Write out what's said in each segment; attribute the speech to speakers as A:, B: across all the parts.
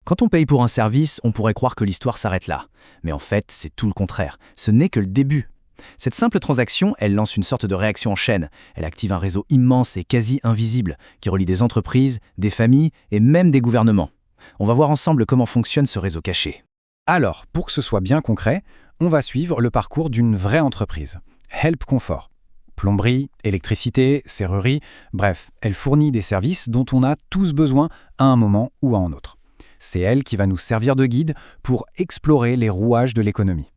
A: Quand on paye pour un service, on pourrait croire que l'histoire s'arrête là. Mais en fait, c'est tout le contraire. Ce n'est que le début. Cette simple transaction, elle lance une sorte de réaction en chaîne. Elle active un réseau immense et quasi invisible qui relie des entreprises, des familles et même des gouvernements. On va voir ensemble comment fonctionne ce réseau caché.
B: Alors, pour que ce soit bien concret, on va suivre le parcours d'une vraie entreprise. Help Comfort. Plomberie, électricité, serrurerie, bref, elle fournit des services dont on a tous besoin à un moment ou à un autre. C'est elle qui va nous servir de guide pour explorer les rouages de l'économie.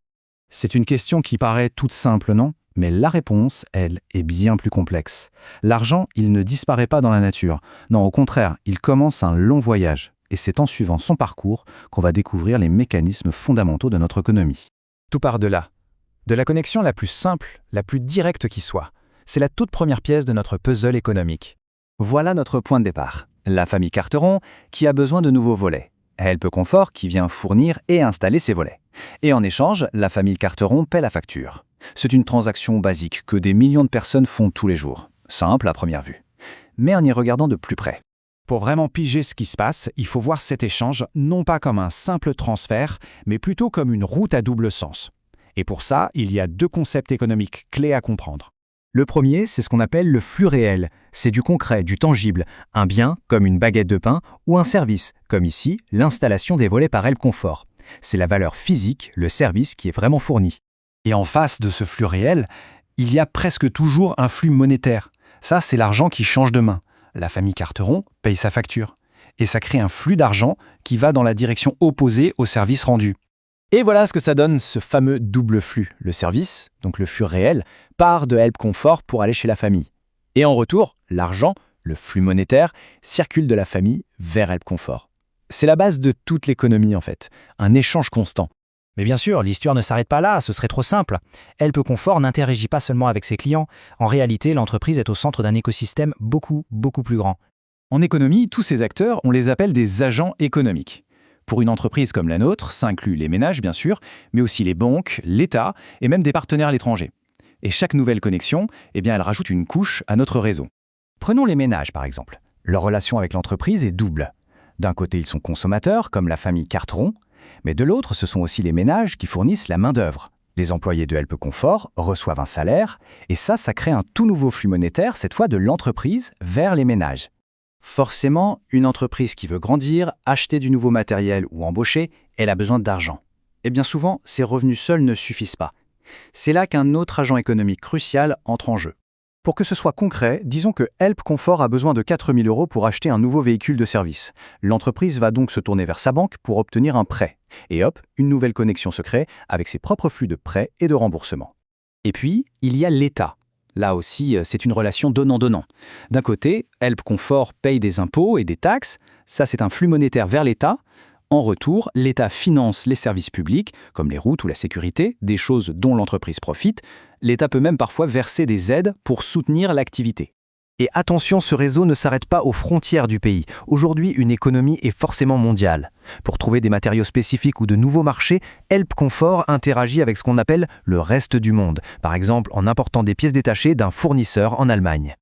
B: C'est une question qui paraît toute simple, non? Mais la réponse, elle, est bien plus complexe. L'argent, il ne disparaît pas dans la nature. Non, au contraire, il commence un long voyage. Et c'est en suivant son parcours qu'on va découvrir les mécanismes fondamentaux de notre économie. Tout part de là. De la connexion la plus simple, la plus directe qui soit. C'est la toute première pièce de notre puzzle économique.
C: Voilà notre point de départ. La famille Carteron qui a besoin de nouveaux volets. Help Comfort qui vient fournir et installer ces volets. Et en échange, la famille Carteron paie la facture. C'est une transaction basique que des millions de personnes font tous les jours. Simple à première vue. Mais en y regardant de plus près.
B: Pour vraiment piger ce qui se passe, il faut voir cet échange non pas comme un simple transfert, mais plutôt comme une route à double sens. Et pour ça, il y a deux concepts économiques clés à comprendre. Le premier, c'est ce qu'on appelle le flux réel. C'est du concret, du tangible, un bien comme une baguette de pain ou un service, comme ici l'installation des volets par Help Comfort. C'est la valeur physique, le service qui est vraiment fourni.
C: Et en face de ce flux réel, il y a presque toujours un flux monétaire. Ça, c'est l'argent qui change de main. La famille Carteron paye sa facture. Et ça crée un flux d'argent qui va dans la direction opposée au service rendu.
A: Et voilà ce que ça donne, ce fameux double flux. Le service, donc le flux réel, part de Help Comfort pour aller chez la famille. Et en retour, l'argent, le flux monétaire, circule de la famille vers Help Comfort. C'est la base de toute l'économie en fait, un échange constant.
D: Mais bien sûr, l'histoire ne s'arrête pas là, ce serait trop simple. Help Comfort n'interagit pas seulement avec ses clients. En réalité, l'entreprise est au centre d'un écosystème beaucoup plus grand.
C: En économie, tous ces acteurs, on les appelle des agents économiques. Pour une entreprise comme la nôtre, ça inclut les ménages bien sûr, mais aussi les banques, l'État et même des partenaires à l'étranger. Et chaque nouvelle connexion, elle rajoute une couche à notre réseau.
B: Prenons les ménages par exemple. Leur relation avec l'entreprise est double. D'un côté, ils sont consommateurs, comme la famille Carteron, mais de l'autre, ce sont aussi les ménages qui fournissent la main-d'œuvre. Les employés de Help Comfort reçoivent un salaire, et ça crée un tout nouveau flux monétaire, cette fois de l'entreprise vers les ménages.
A: Forcément, une entreprise qui veut grandir, acheter du nouveau matériel ou embaucher, elle a besoin d'argent. Et bien souvent, ces revenus seuls ne suffisent pas. C'est là qu'un autre agent économique crucial entre en jeu.
C: Pour que ce soit concret, disons que Help Comfort a besoin de 4 000 € pour acheter un nouveau véhicule de service. L'entreprise va donc se tourner vers sa banque pour obtenir un prêt. Et hop, une nouvelle connexion se crée avec ses propres flux de prêt et de remboursement.
A: Et puis, il y a l'État. Là aussi, c'est une relation donnant-donnant. D'un côté, Help Comfort paye des impôts et des taxes. Ça, c'est un flux monétaire vers l'État. En retour, l'État finance les services publics, comme les routes ou la sécurité, des choses dont l'entreprise profite. L'État peut même parfois verser des aides pour soutenir l'activité. Et attention, ce réseau ne s'arrête pas aux frontières du pays. Aujourd'hui, une économie est forcément mondiale. Pour trouver des matériaux spécifiques ou de nouveaux marchés, Help Comfort interagit avec ce qu'on appelle le reste du monde, par exemple en important des pièces détachées d'un fournisseur en Allemagne.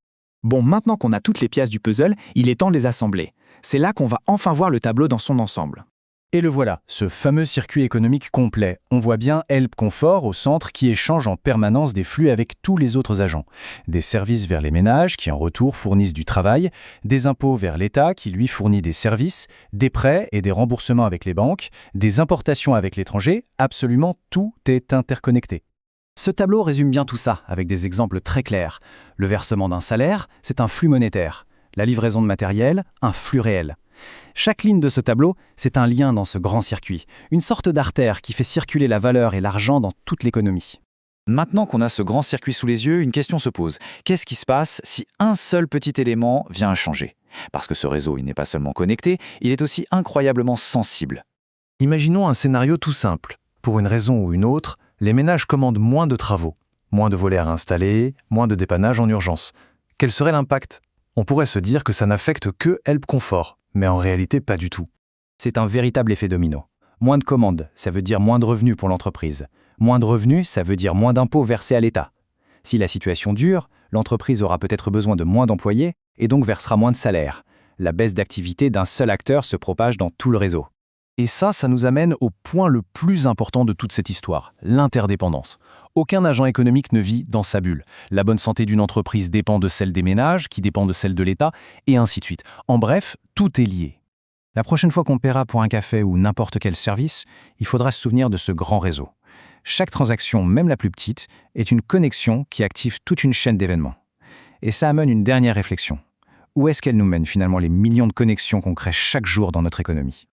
E: Bon, maintenant qu'on a toutes les pièces du puzzle, il est temps de les assembler. C'est là qu'on va enfin voir le tableau dans son ensemble.
C: Et le voilà, ce fameux circuit économique complet. On voit bien Help Comfort au centre qui échange en permanence des flux avec tous les autres agents. Des services vers les ménages qui en retour fournissent du travail, des impôts vers l'État qui lui fournit des services, des prêts et des remboursements avec les banques, des importations avec l'étranger, absolument tout est interconnecté. Ce tableau résume bien tout ça avec des exemples très clairs. Le versement d'un salaire, c'est un flux monétaire. La livraison de matériel, un flux réel. Chaque ligne de ce tableau, c'est un lien dans ce grand circuit, une sorte d'artère qui fait circuler la valeur et l'argent dans toute l'économie.
F: Maintenant qu'on a ce grand circuit sous les yeux, une question se pose. Qu'est-ce qui se passe si un seul petit élément vient à changer? Parce que ce réseau, il n'est pas seulement connecté, il est aussi incroyablement sensible.
C: Imaginons un scénario tout simple. Pour une raison ou une autre, les ménages commandent moins de travaux, moins de volets à installer, moins de dépannage en urgence. Quel serait l'impact? On pourrait se dire que ça n'affecte que Help Comfort. Mais en réalité, pas du tout.
B: C'est un véritable effet domino. Moins de commandes, ça veut dire moins de revenus pour l'entreprise. Moins de revenus, ça veut dire moins d'impôts versés à l'État. Si la situation dure, l'entreprise aura peut-être besoin de moins d'employés et donc versera moins de salaires. La baisse d'activité d'un seul acteur se propage dans tout le réseau.
C: Et ça nous amène au point le plus important de toute cette histoire, l'interdépendance. Aucun agent économique ne vit dans sa bulle. La bonne santé d'une entreprise dépend de celle des ménages, qui dépend de celle de l'État, et ainsi de suite. En bref, tout est lié.
B: La prochaine fois qu'on paiera pour un café ou n'importe quel service, il faudra se souvenir de ce grand réseau. Chaque transaction, même la plus petite, est une connexion qui active toute une chaîne d'événements. Et ça amène une dernière réflexion. Où est-ce qu'elle nous mène finalement les millions de connexions qu'on crée chaque jour dans notre économie ?